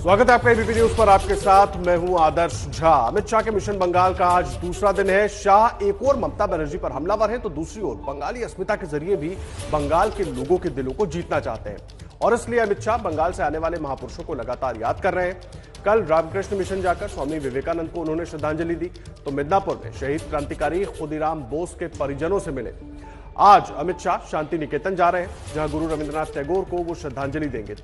स्वागत है आपका एबीपी न्यूज पर। आपके साथ मैं हूं आदर्श झा। अमित शाह के मिशन बंगाल का आज दूसरा दिन है। शाह एक और ममता बनर्जी पर हमलावर हैं तो दूसरी ओर बंगाली अस्मिता के जरिए भी बंगाल के लोगों के दिलों को जीतना चाहते हैं और इसलिए अमित शाह बंगाल से आने वाले महापुरुषों को लगातार याद कर रहे हैं। कल रामकृष्ण मिशन जाकर स्वामी विवेकानंद को उन्होंने श्रद्धांजलि दी तो मिदनापुर में शहीद क्रांतिकारी खुदीराम बोस के परिजनों से मिले। आज अमित शाह शांति निकेतन जा रहे हैं जहां गुरु रविंद्रनाथ टैगोर को वो श्रद्धांजलि देंगे।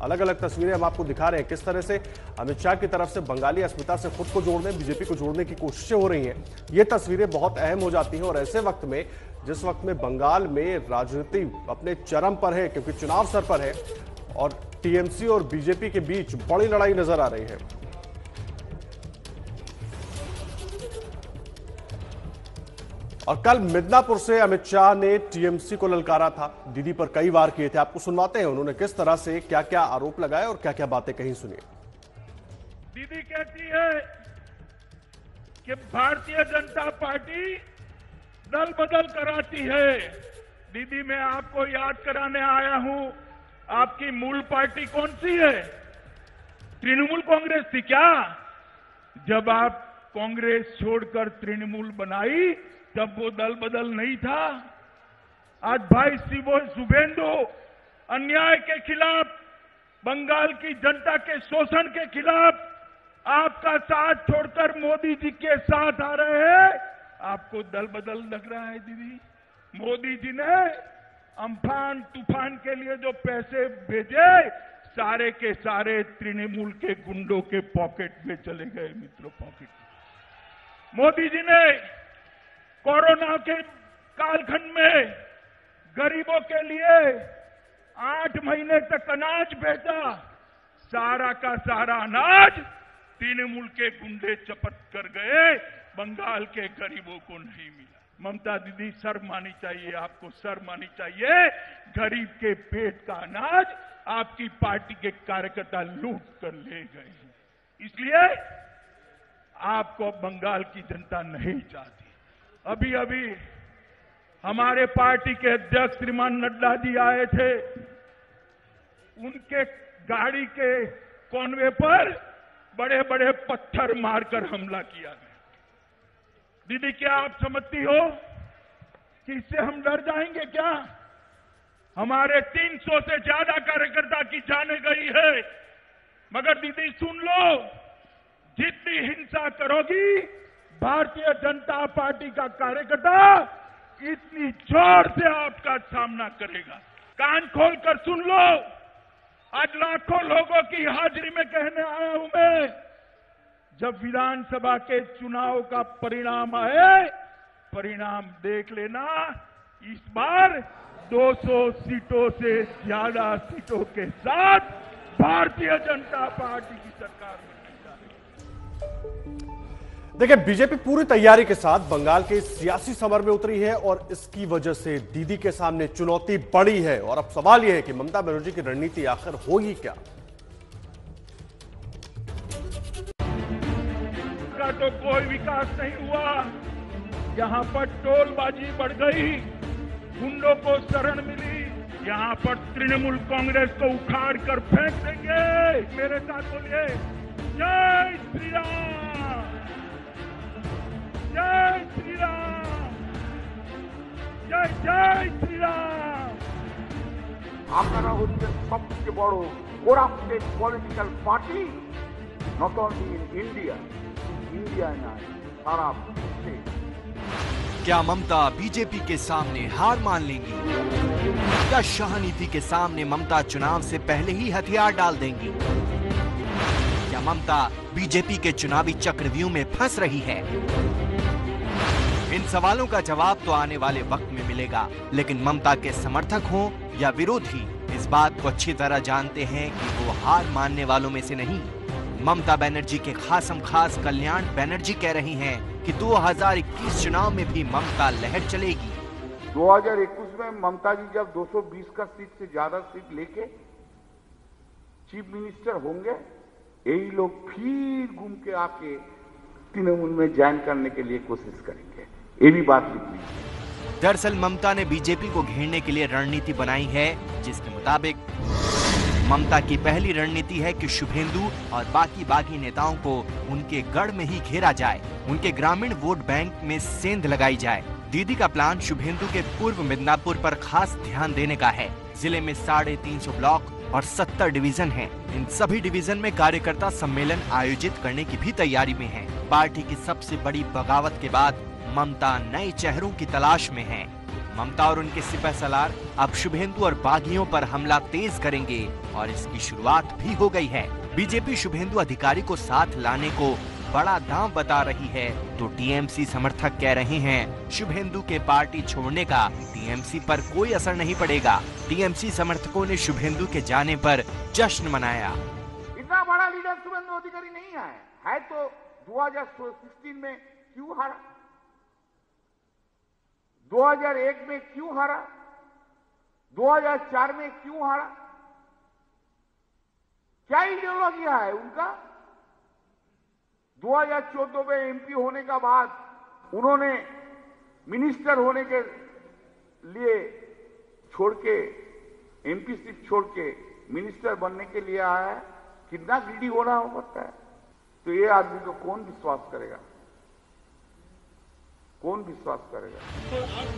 अलग अलग तस्वीरें हम आपको दिखा रहे हैं किस तरह से अमित शाह की तरफ से बंगाली अस्मिता से खुद को जोड़ने, बीजेपी को जोड़ने की कोशिशें हो रही हैं। ये तस्वीरें बहुत अहम हो जाती हैं और ऐसे वक्त में जिस वक्त में बंगाल में राजनीति अपने चरम पर है क्योंकि चुनाव सर पर है और टीएमसी और बीजेपी के बीच बड़ी लड़ाई नजर आ रही है। और कल मिदनापुर से अमित शाह ने टीएमसी को ललकारा था, दीदी पर कई वार किए थे। आपको सुनवाते हैं उन्होंने किस तरह से क्या क्या आरोप लगाए और क्या क्या बातें कही, सुनिए। दीदी कहती है कि भारतीय जनता पार्टी दल बदल कराती है। दीदी मैं आपको याद कराने आया हूं, आपकी मूल पार्टी कौन सी है? तृणमूल कांग्रेस थी क्या? जब आप कांग्रेस छोड़कर तृणमूल बनाई तब वो दल बदल नहीं था। आज भाई शुभेंदु अन्याय के खिलाफ, बंगाल की जनता के शोषण के खिलाफ आपका साथ छोड़कर मोदी जी के साथ आ रहे हैं। आपको दल बदल लग रहा है दीदी? मोदी जी ने अम्फान तूफान के लिए जो पैसे भेजे सारे के सारे तृणमूल के गुंडों के पॉकेट में चले गए। मित्रों, पॉकेट में मोदी जी ने कोरोना के कालखंड में गरीबों के लिए 8 महीने तक अनाज भेजा। सारा का सारा अनाज तृणमूल के गुंडे चपट कर गए, बंगाल के गरीबों को नहीं मिला। ममता दीदी शर्म आनी चाहिए, आपको शर्म आनी चाहिए। गरीब के पेट का अनाज आपकी पार्टी के कार्यकर्ता लूट कर ले गए हैं, इसलिए आपको बंगाल की जनता नहीं चाहती। अभी अभी हमारे पार्टी के अध्यक्ष श्रीमान नड्डा जी आए थे, उनके गाड़ी के कॉनवे पर बड़े बड़े पत्थर मारकर हमला किया गया। दीदी क्या आप समझती हो कि इससे हम डर जाएंगे क्या? हमारे 300 से ज्यादा कार्यकर्ता की जाने गई है, मगर दीदी सुन लो, जितनी हिंसा करोगी भारतीय जनता पार्टी का कार्यकर्ता इतनी जोर से आपका सामना करेगा। कान खोलकर सुन लो, आज लाखों लोगों की हाजिरी में कहने आया हूं मैं, जब विधानसभा के चुनाव का परिणाम आए, परिणाम देख लेना, इस बार 200 सीटों से ज्यादा सीटों के साथ भारतीय जनता पार्टी की सरकार बनने जा रही है। देखिए, बीजेपी पूरी तैयारी के साथ बंगाल के सियासी समर में उतरी है और इसकी वजह से दीदी के सामने चुनौती बड़ी है। और अब सवाल यह है कि ममता बनर्जी की रणनीति आखिर होगी क्या? का तो कोई विकास नहीं हुआ, यहां पर टोलबाजी बढ़ गई, गुंडों को शरण मिली। यहां पर तृणमूल कांग्रेस को उखाड़ कर फेंक देंगे। मेरे साथ बोलिए, जय श्री राम, जय श्री राम, जय जय श्री राम। আপনারা হচ্ছেন সবচেয়ে বড় corrupted political party, not only in India, India नয় সারা বিশ্বে। क्या ममता बीजेपी के सामने हार मान लेंगी? क्या शाह नीति के सामने ममता चुनाव से पहले ही हथियार डाल देंगी? क्या ममता बीजेपी के चुनावी चक्रव्यूह में फंस रही है? इन सवालों का जवाब तो आने वाले वक्त में मिलेगा, लेकिन ममता के समर्थक हों या विरोधी इस बात को अच्छी तरह जानते हैं कि वो हार मानने वालों में से नहीं। ममता बनर्जी के खासम खास कल्याण बनर्जी कह रही हैं कि 2021 चुनाव में भी ममता लहर चलेगी। 2021 में ममता जी जब 220 का सीट से ज्यादा सीट लेके चीफ मिनिस्टर होंगे, यही लोग फिर घूम के आके तृणमूल में ज्वाइन करने के लिए कोशिश करेंगे। ये भी बात लिखनी है। दरअसल ममता ने बीजेपी को घेरने के लिए रणनीति बनाई है, जिसके मुताबिक ममता की पहली रणनीति है कि शुभेंदु और बाकी बागी नेताओं को उनके गढ़ में ही घेरा जाए, उनके ग्रामीण वोट बैंक में सेंध लगाई जाए। दीदी का प्लान शुभेंदु के पूर्व मिदनापुर पर खास ध्यान देने का है। जिले में 350 ब्लॉक और 70 डिवीजन हैं। इन सभी डिवीजन में कार्यकर्ता सम्मेलन आयोजित करने की भी तैयारी में है। पार्टी की सबसे बड़ी बगावत के बाद ममता नए चेहरों की तलाश में है। ममता और उनके सिपहसालार अब शुभेंदु और बागियों पर हमला तेज करेंगे और इसकी शुरुआत भी हो गई है। बीजेपी शुभेंदु अधिकारी को साथ लाने को बड़ा दांव बता रही है, तो टीएमसी समर्थक कह रहे हैं शुभेंदु के पार्टी छोड़ने का टीएमसी पर कोई असर नहीं पड़ेगा। टीएमसी समर्थकों ने शुभेंदु के जाने पर जश्न मनाया। इतना बड़ा लीडर शुभेंदु अधिकारी नहीं है तो 2016 में क्यों हारा, 2001 में क्यों हारा, 2004 में क्यों हारा? क्या आइडियोलॉजी है उनका? 2014 में एमपी होने का बाद उन्होंने मिनिस्टर होने के लिए छोड़ के, एमपी सीट छोड़ के मिनिस्टर बनने के लिए आया है। कितना ग्रीडी होना पड़ता है? तो ये आदमी को कौन विश्वास करेगा? कौन विश्वास करेगा?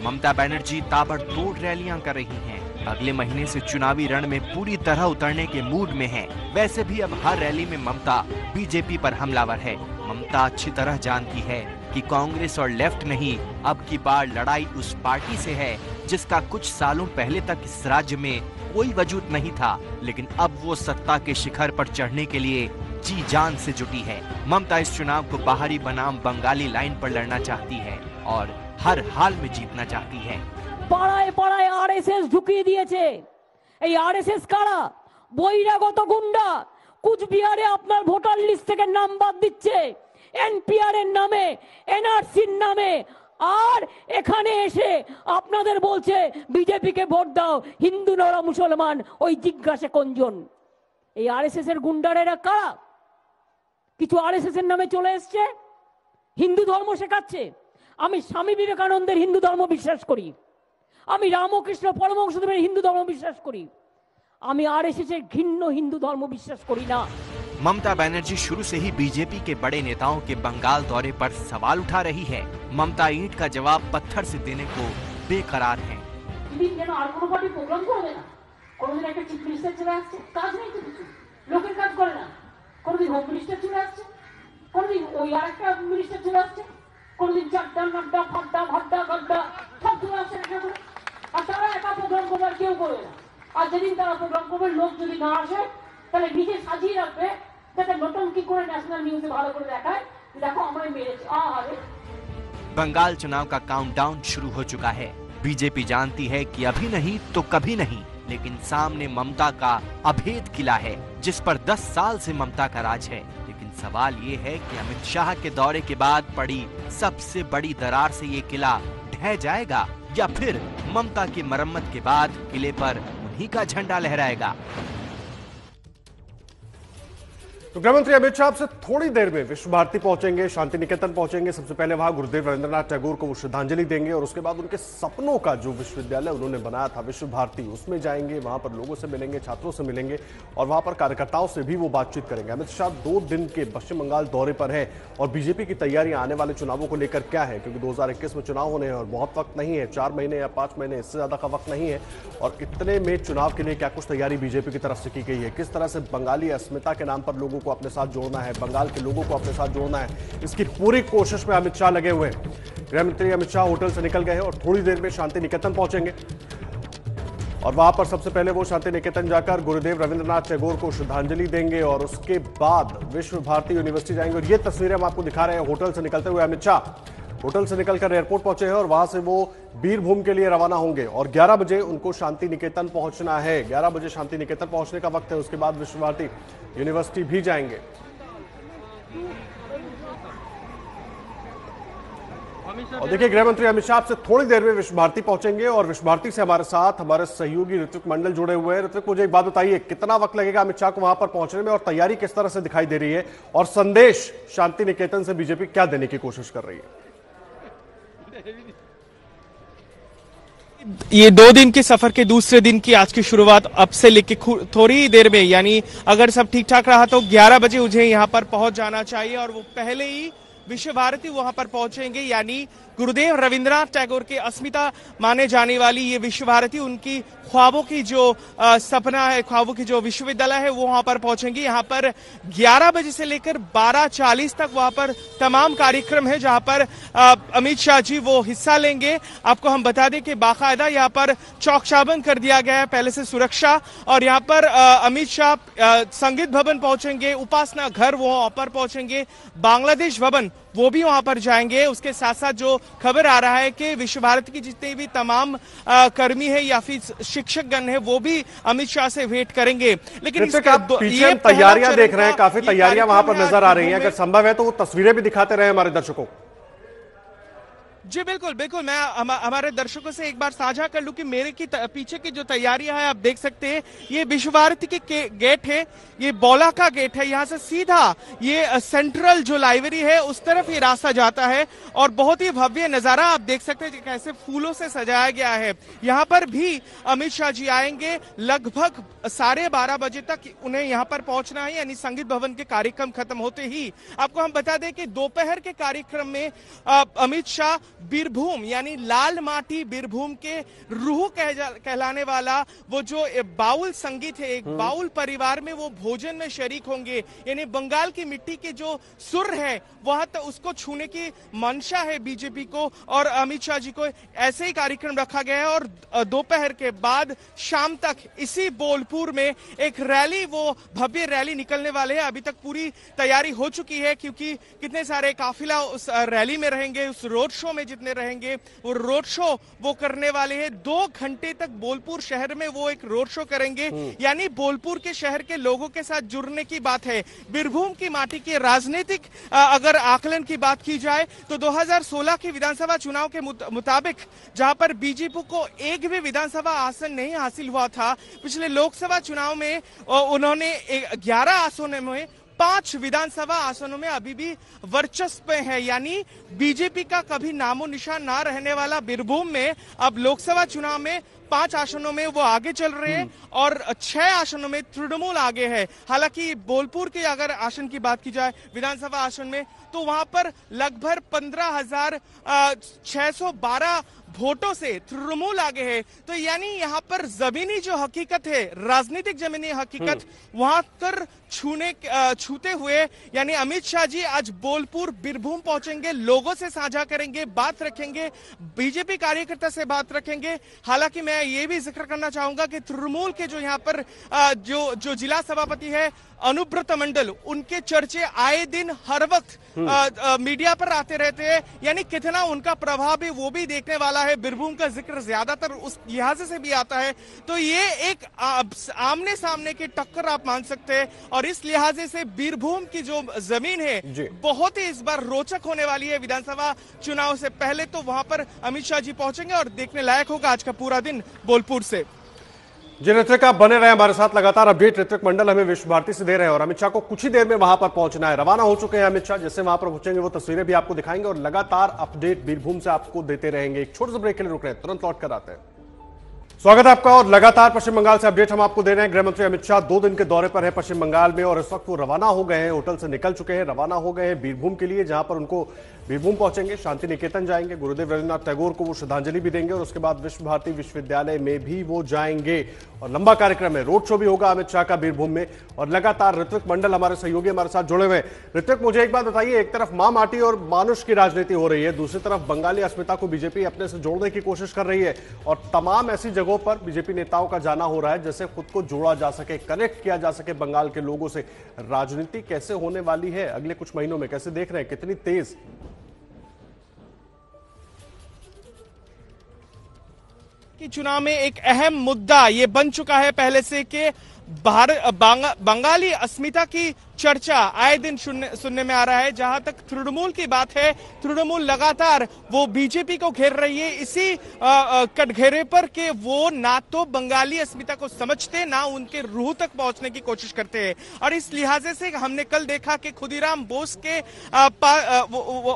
ममता बनर्जी ताबड़तोड़ रैलियां कर रही हैं। अगले महीने से चुनावी रण में पूरी तरह उतरने के मूड में हैं। वैसे भी अब हर रैली में ममता बीजेपी पर हमलावर है। ममता अच्छी तरह जानती है कि कांग्रेस और लेफ्ट नहीं, अब की बार लड़ाई उस पार्टी से है जिसका कुछ सालों पहले तक इस राज्य में कोई वजूद नहीं था, लेकिन अब वो सत्ता के शिखर पर चढ़ने के लिए जी जान से जुटी है। ममता इस चुनाव को बाहरी बनाम बंगाली लाइन पर लड़ना चाहती है और हर हाल में जीतना चाहती है। পাড়ায় পাড়ায় আরএসএস ঢুকিয়ে দিয়েছে। এই আরএসএস কারা? বহিরাগত গুন্ডা। কুচবিহারে আপনার ভোটার লিস্ট থেকে নাম বাদ দিচ্ছে এনপিআর এর নামে, এনআরসির নামে, আর এখানে এসে আপনাদের বলছে বিজেপি কে ভোট দাও, হিন্দু নরা মুসলমান, ওই জিজ্ঞাসা কোনজন? এই আরএসএস এর গুন্ডারা এরা কারা? কিছু আরএসএস এর নামে চলে এসছে, হিন্দু ধর্ম শেখাচ্ছে। আমি স্বামী বিবেকানন্দের হিন্দু ধর্ম বিশ্বাস করি, আমি রামকৃষ্ণ পরমহংসদেবের হিন্দু ধর্ম বিশ্বাস করি, আমি আরএসএস এর ঘৃণ্য হিন্দু ধর্ম বিশ্বাস করি না। ममता बनर्जी शुरू से ही बीजेपी के बड़े नेताओं के बंगाल दौरे पर सवाल उठा रही है। ममता ईंट का जवाब पत्थर से देने को बेकरार हैं। আর কোনো পার্টি প্রোগ্রাম করবে না, কোনোদিন একটা চিফ মিনিস্টার চলে আসছে, কাজ নেই তো কিছু, লোকের কাজ করে না। কোনোদিন হোম মিনিস্টার চলে আসছে, কোনোদিন ওই আরেকটা মিনিস্টার চলে আসছে, কোনোদিন চারটা নাড্ডা ফাড্ডা ভাড্ডা গাড্ডা সব চলে আসছে একটা করে। আর তারা একা প্রোগ্রাম করবে আর কেউ করবে না। আর যেদিন তারা প্রোগ্রাম করবে লোক যদি না আসে তাহলে নিজে সাজিয়ে রাখবে, যাতে নটঙ্কি করে ন্যাশনাল নিউজে ভালো করে দেখায় দেখো আমরা মেরেছি। আরে बंगाल चुनाव का काउंटडाउन शुरू हो चुका है। बीजेपी जानती है कि अभी नहीं तो कभी नहीं, लेकिन सामने ममता का अभेद किला है जिस पर 10 साल से ममता का राज है। लेकिन सवाल ये है कि अमित शाह के दौरे के बाद पड़ी सबसे बड़ी दरार से ये किला ढह जाएगा या फिर ममता की मरम्मत के बाद किले पर उन्हीं का झंडा लहराएगा। तो गृहमंत्री अमित शाह से थोड़ी देर में विश्व भारती पहुंचेंगे, शांति निकेतन पहुंचेंगे। सबसे पहले वहां गुरुदेव रविंद्रनाथ टैगोर को वो श्रद्धांजलि देंगे और उसके बाद उनके सपनों का जो विश्वविद्यालय उन्होंने बनाया था विश्व भारती, उसमें जाएंगे। वहां पर लोगों से मिलेंगे, छात्रों से मिलेंगे और वहां पर कार्यकर्ताओं से भी वो बातचीत करेंगे। अमित शाह 2 दिन के पश्चिम बंगाल दौरे पर है और बीजेपी की तैयारियां आने वाले चुनावों को लेकर क्या है, क्योंकि 2021 में चुनाव होने हैं और बहुत वक्त नहीं है, 4 महीने या 5 महीने, इससे ज्यादा का वक्त नहीं है। और इतने में चुनाव के लिए क्या कुछ तैयारी बीजेपी की तरफ से की गई है, किस तरह से बंगाली अस्मिता के नाम पर लोगों को अपने साथ जोड़ना है, बंगाल के लोगों को अपने साथ जोड़ना है, इसकी पूरी कोशिश में अमित शाह लगे हुए हैं। गृहमंत्री अमित शाह होटल से निकल गए हैं और थोड़ी देर में शांति निकेतन पहुंचेंगे और वहां पर सबसे पहले वो शांति निकेतन जाकर गुरुदेव रविंद्रनाथ टैगोर को श्रद्धांजलि देंगे और उसके बाद विश्व भारती यूनिवर्सिटी जाएंगे। और ये तस्वीरें हम आपको दिखा रहे हैं होटल से निकलते हुए अमित शाह होटल से निकलकर एयरपोर्ट पहुंचे हैं और वहां से वो बीरभूम के लिए रवाना होंगे और 11 बजे उनको शांति निकेतन पहुंचना है। 11 बजे शांति निकेतन पहुंचने का वक्त है। उसके बाद विश्व भारती यूनिवर्सिटी भी जाएंगे। और देखिए गृहमंत्री अमित शाह से थोड़ी देर में विश्व भारती पहुंचेंगे और विश्व भारती से हमारे साथ हमारे सहयोगी ऋत्विक मंडल जुड़े हुए हैं। ऋत्विक, मुझे एक बात बताइए, कितना वक्त लगेगा अमित शाह को वहां पर पहुंचने में और तैयारी किस तरह से दिखाई दे रही है और संदेश शांति निकेतन से बीजेपी क्या देने की कोशिश कर रही है? ये 2 दिन के सफर के दूसरे दिन की आज की शुरुआत अब से लेके थोड़ी ही देर में, यानी अगर सब ठीक ठाक रहा तो 11 बजे मुझे यहाँ पर पहुंच जाना चाहिए और वो पहले ही विश्व भारती वहां पर पहुंचेंगे। यानी गुरुदेव रविंद्रनाथ टैगोर के अस्मिता माने जाने वाली ये विश्व भारती, उनकी ख्वाबों की जो सपना है, ख्वाबों की जो विश्वविद्यालय है, वो वहां पर पहुंचेंगे। यहाँ पर 11 बजे से लेकर 12:40 तक वहां पर तमाम कार्यक्रम है जहां पर अमित शाह जी वो हिस्सा लेंगे। आपको हम बता दें कि बाकायदा यहाँ पर चौकशाबंद कर दिया गया है पहले से सुरक्षा, और यहाँ पर अमित शाह संगीत भवन पहुंचेंगे, उपासना घर वहां पर पहुंचेंगे, बांग्लादेश भवन वो भी वहां पर जाएंगे। उसके साथ साथ जो खबर आ रहा है कि विश्व भारती की जितने भी तमाम कर्मी है या फिर शिक्षकगण है वो भी अमित शाह से भेंट करेंगे। लेकिन पीछे हम तैयारियां देख रहे हैं, काफी तैयारियां वहां पर नजर आ रही हैं। अगर संभव है तो वो तस्वीरें भी दिखाते रहे हमारे दर्शकों। जी बिल्कुल बिल्कुल, मैं हमारे दर्शकों से एक बार साझा कर लूं कि मेरे की पीछे की जो तैयारियां है आप देख सकते हैं। ये विश्व भारती के गेट है, ये बौला का गेट है, यहाँ से सीधा ये सेंट्रल जो लाइब्रेरी है उस तरफ ये रास्ता जाता है और बहुत ही भव्य नजारा आप देख सकते हैं कैसे फूलों से सजाया गया है। यहाँ पर भी अमित शाह जी आएंगे, लगभग 12:30 बजे तक उन्हें यहाँ पर पहुंचना है, यानी संगीत भवन के कार्यक्रम खत्म होते ही। आपको हम बता दें कि दोपहर के कार्यक्रम में अमित शाह बीरभूम यानी लाल माटी बीरभूम के रूह कहलाने वाला वो जो बाउल संगीत है, एक बाउल परिवार में वो भोजन में शरीक होंगे। यानी बंगाल की मिट्टी के जो सुर है वहां तो उसको छूने की मंशा है बीजेपी को और अमित शाह जी को। ऐसे ही कार्यक्रम रखा गया है और दोपहर के बाद शाम तक इसी बोलपुर में एक रैली, वो भव्य रैली निकलने वाले हैं। अभी तक पूरी तैयारी हो चुकी है क्योंकि कितने सारे काफिला उस रैली में रहेंगे, उस रोड शो में जितने रहेंगे वो रोड शो वो करने वाले हैं। 2 घंटे तक बोलपुर शहर में वो एक रोड शो करेंगे। यानी बोलपुर के शहर के लोगों के साथ जुड़ने की बात है। बीरभूम की माटी के राजनीतिक अगर आकलन की बात की जाए तो 2016 के विधानसभा चुनाव के मुताबिक जहां पर बीजेपी को एक भी विधानसभा आसन नहीं हासिल हुआ था, पिछले लोकसभा चुनाव में उन्होंने 11 आसनों में 5 विधानसभा आसनों में अभी भी वर्चस्व है। यानी बीजेपी का कभी नामो निशान ना रहने वाला बीरभूम में अब लोकसभा चुनाव में 5 आसनों में वो आगे चल रहे हैं और 6 आसनों में तृणमूल आगे है। हालांकि बोलपुर के अगर आसन की बात की जाए विधानसभा आसन में तो वहां पर लगभग 15,612 वोटों से तृणमूल आगे है। तो यानी यहाँ पर जमीनी जो हकीकत है, राजनीतिक जमीनी हकीकत वहां पर छूते हुए यानी अमित शाह जी आज बोलपुर बीरभूम पहुंचेंगे, लोगों से साझा करेंगे, बात रखेंगे, बीजेपी कार्यकर्ता से बात रखेंगे। हालांकि मैं ये भी जिक्र करना चाहूंगा कि तृणमूल के जो यहाँ पर जो जिला सभापति है अनुब्रत मंडल, उनके चर्चे आए दिन हर वक्त मीडिया पर आते रहते हैं। यानी कितना उनका प्रभाव है वो भी देखने वाला है। बीरभूम का जिक्र ज्यादातर उस लिहाज से भी आता है। तो ये एक आमने सामने की टक्कर आप मान सकते हैं और इस लिहाजे से बीरभूम की जो जमीन है बहुत ही इस बार रोचक होने वाली है। विधानसभा चुनाव से पहले तो वहां पर अमित शाह जी पहुंचेंगे और देखने लायक होगा आज का पूरा दिन बोलपुर से। जी ऋत्विक, आप बने रहे हमारे साथ, लगातार अपडेट ऋत्विक मंडल हमें विश्व भारती से दे रहे हैं और अमित शाह को कुछ ही देर में वहां पर पहुंचना है। रवाना हो चुके हैं अमित शाह, जैसे वहां पर पहुंचेंगे वो तस्वीरें भी आपको दिखाएंगे और लगातार अपडेट बीरभूम से आपको देते रहेंगे। एक छोटे से ब्रेक के लिए रुक रहे हैं, तुरंत लौट कर आते हैं। स्वागत है आपका और लगातार पश्चिम बंगाल से अपडेट हम आपको दे रहे हैं। गृह मंत्री अमित शाह 2 दिन के दौरे पर है पश्चिम बंगाल में और इस वक्त वो रवाना हो गए हैं, होटल से निकल चुके हैं, रवाना हो गए हैं बीरभूम के लिए, जहां पर उनको बीरभूम पहुंचेंगे, शांति निकेतन जाएंगे, गुरुदेव रविन्द्रनाथ टैगोर को वो श्रद्धांजलि भी देंगे और उसके बाद विश्व भारती विश्वविद्यालय में भी वो जाएंगे और लंबा कार्यक्रम है, रोड शो भी होगा अमित शाह का बीरभूम में। और लगातार ऋत्विक मंडल हमारे सहयोगी हमारे साथ जुड़े हुए हैं। ऋत्विक, मुझे एक बात बताइए, एक तरफ मां माटी और मानुष की राजनीति हो रही है, दूसरी तरफ बंगाली अस्मिता को बीजेपी अपने से जोड़ने की कोशिश कर रही है और तमाम ऐसी जगहों पर बीजेपी नेताओं का जाना हो रहा है जैसे खुद को जोड़ा जा सके, कनेक्ट किया जा सके बंगाल के लोगों से। राजनीति कैसे होने वाली है अगले कुछ महीनों में, कैसे देख रहे हैं, कितनी तेज? कि चुनाव में एक अहम मुद्दा ये बन चुका है पहले से कि बंगाली अस्मिता की चर्चा आए दिन सुनने में आ रहा है। जहां तक तृणमूल की बात है, तृणमूल लगातार वो बीजेपी को घेर रही है इसी कटघरे पर कि वो ना तो बंगाली अस्मिता को समझते, ना उनके रूह तक पहुंचने की कोशिश करते हैं। और इस लिहाजे से हमने कल देखा कि खुदीराम बोस के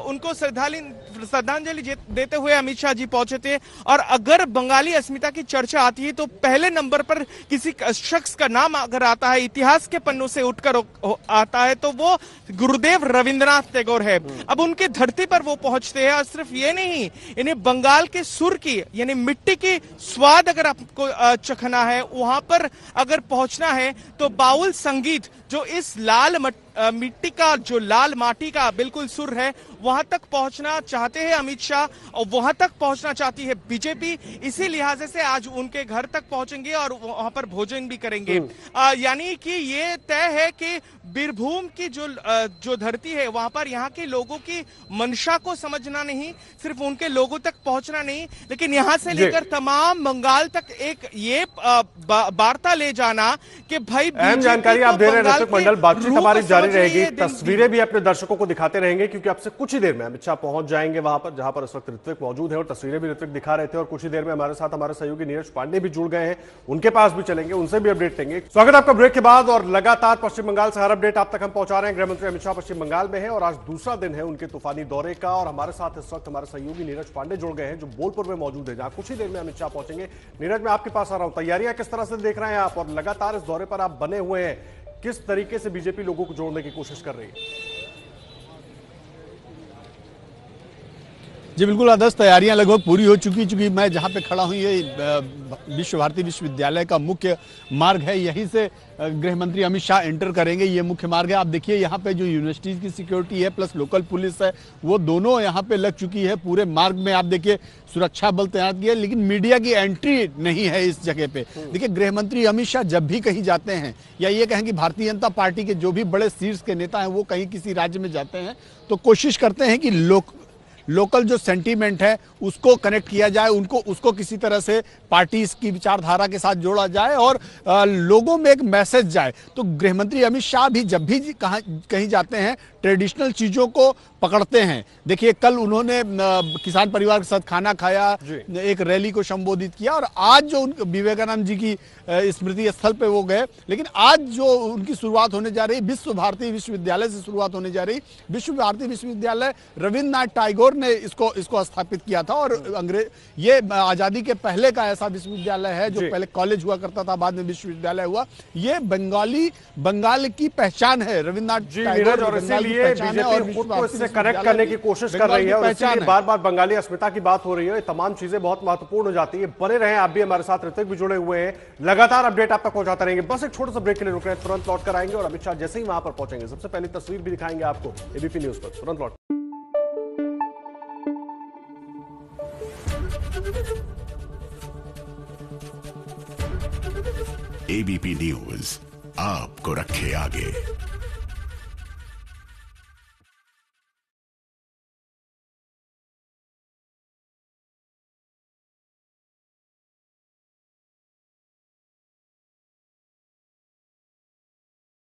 उनको श्रद्धांजलि देते हुए अमित शाह जी पहुंचे थे। और अगर बंगाली अस्मिता की चर्चा आती है तो पहले नंबर पर किसी शख्स का नाम अगर आता है, इतिहास के पन्नों से उठकर आता है, तो वो गुरुदेव रविंद्रनाथ टैगोर है। अब उनकी धरती पर वो पहुंचते हैं और सिर्फ ये नहीं, इन्हें बंगाल के सुर की यानी मिट्टी की स्वाद अगर आपको चखना है, वहां पर अगर पहुंचना है तो बाउल संगीत जो इस लाल मिट्टी का, जो लाल माटी का बिल्कुल सुर है, वहां तक पहुंचना चाहते हैं अमित शाह और वहां तक पहुंचना चाहती है बीजेपी। इसी लिहाजे से आज उनके घर तक पहुंचेंगे और वहां पर भोजन भी करेंगे। यानी कि ये तय है कि बीरभूम की जो धरती है, वहां पर यहाँ के लोगों की मंशा को समझना नहीं, सिर्फ उनके लोगों तक पहुंचना नहीं, लेकिन यहां से लेकर तमाम बंगाल तक एक ये वार्ता ले जाना कि भाई अहम जानकारी आप दे रहे हैं ऋत्विक मंडल। बातचीत हमारी जारी रहेगी, तस्वीरें भी अपने दर्शकों को दिखाते रहेंगे क्योंकि आपसे कुछ ही देर में अमित शाह पहुंच जाएंगे वहां पर जहां पर इस वक्त ऋत्विक मौजूद है और तस्वीरें भी ऋत्विक दिखा रहे थे। और कुछ ही देर में हमारे साथ हमारे सहयोगी नीरज पांडे भी जुड़ गए हैं, उनके पास भी चलेंगे, उनसे भी अपडेट लेंगे। स्वागत आपका ब्रेक के बाद। और लगातार पश्चिम बंगाल से हर अपडेट आप तक हम पहुंचा रहे हैं। गृहमंत्री अमित शाह पश्चिम बंगाल में है और आज दूसरा दिन है उनके तूफानी दौरे का। और हमारे साथ इस वक्त हमारे सहयोगी नीरज पांडे जुड़ गए हैं जो बोलपुर में मौजूद है, जहां कुछ ही देर में अमित शाह पहुंचेंगे। नीरज, मैं आपके पास आ रहा हूं, तैयारियां किस तरह से देख रहे हैं आप और लगातार इस दौरे पर आप बने हुए हैं, किस तरीके से बीजेपी लोगों को जोड़ने की कोशिश कर रही है? जी बिल्कुल आदर्श, तैयारियां लगभग पूरी हो चुकी मैं जहां पे खड़ा हूं ये विश्व भारती विश्वविद्यालय का मुख्य मार्ग है। यहीं से गृह मंत्री अमित शाह एंटर करेंगे, ये मुख्य मार्ग है। आप देखिए यहाँ पे जो यूनिवर्सिटीज की सिक्योरिटी है प्लस लोकल पुलिस है, वो दोनों यहाँ पे लग चुकी है। पूरे मार्ग में आप देखिए सुरक्षा बल तैनात किया, लेकिन मीडिया की एंट्री नहीं है इस जगह पे। देखिए गृह मंत्री अमित शाह जब भी कहीं जाते हैं, या ये कहें कि भारतीय जनता पार्टी के जो भी बड़े शीर्ष के नेता हैं वो कहीं किसी राज्य में जाते हैं तो कोशिश करते हैं कि लोकल जो सेंटीमेंट है उसको कनेक्ट किया जाए, उसको किसी तरह से पार्टी की विचारधारा के साथ जोड़ा जाए और लोगों में एक मैसेज जाए। तो गृहमंत्री अमित शाह भी जब भी कहीं जाते हैं ट्रेडिशनल चीजों को पकड़ते हैं। देखिए कल उन्होंने किसान परिवार के साथ खाना खाया, एक रैली को संबोधित किया और आज जो विवेकानंद जी की स्मृति स्थल पे वो गए। लेकिन आज जो उनकी शुरुआत होने जा रही विश्व भारती विश्वविद्यालय से शुरुआत होने जा रही। विश्व भारती विश्वविद्यालय रविन्द्रनाथ टैगोर ने इसको स्थापित किया था और ये आजादी के पहले का ऐसा विश्वविद्यालय है जो पहले कॉलेज हुआ करता था, बाद में विश्वविद्यालय हुआ। ये बंगाल की पहचान है रविन्द्रनाथ टैगोर, और इसीलिए बीजेपी खुद को इससे कनेक्ट करने की कोशिश कर रही है और इसीलिए बार बार बंगाली अस्मिता की बात हो रही है। तमाम चीजें बहुत महत्वपूर्ण हो जाती है। बने रहे आप भी हमारे साथ, ऋत्विक भी जुड़े हुए हैं, लगातार अपडेट आप तक पहुंचाते रहेंगे। बस एक छोटा सा ब्रेक के लिए रुक रहे हैं, तुरंत लौट कर आएंगे और अमित शाह जैसे ही वहां पर पहुंचेंगे सबसे पहले तस्वीर भी दिखाएंगे आपको एबीपी न्यूज पर। तुरंत लौट। एबीपी न्यूज आपको रखे आगे।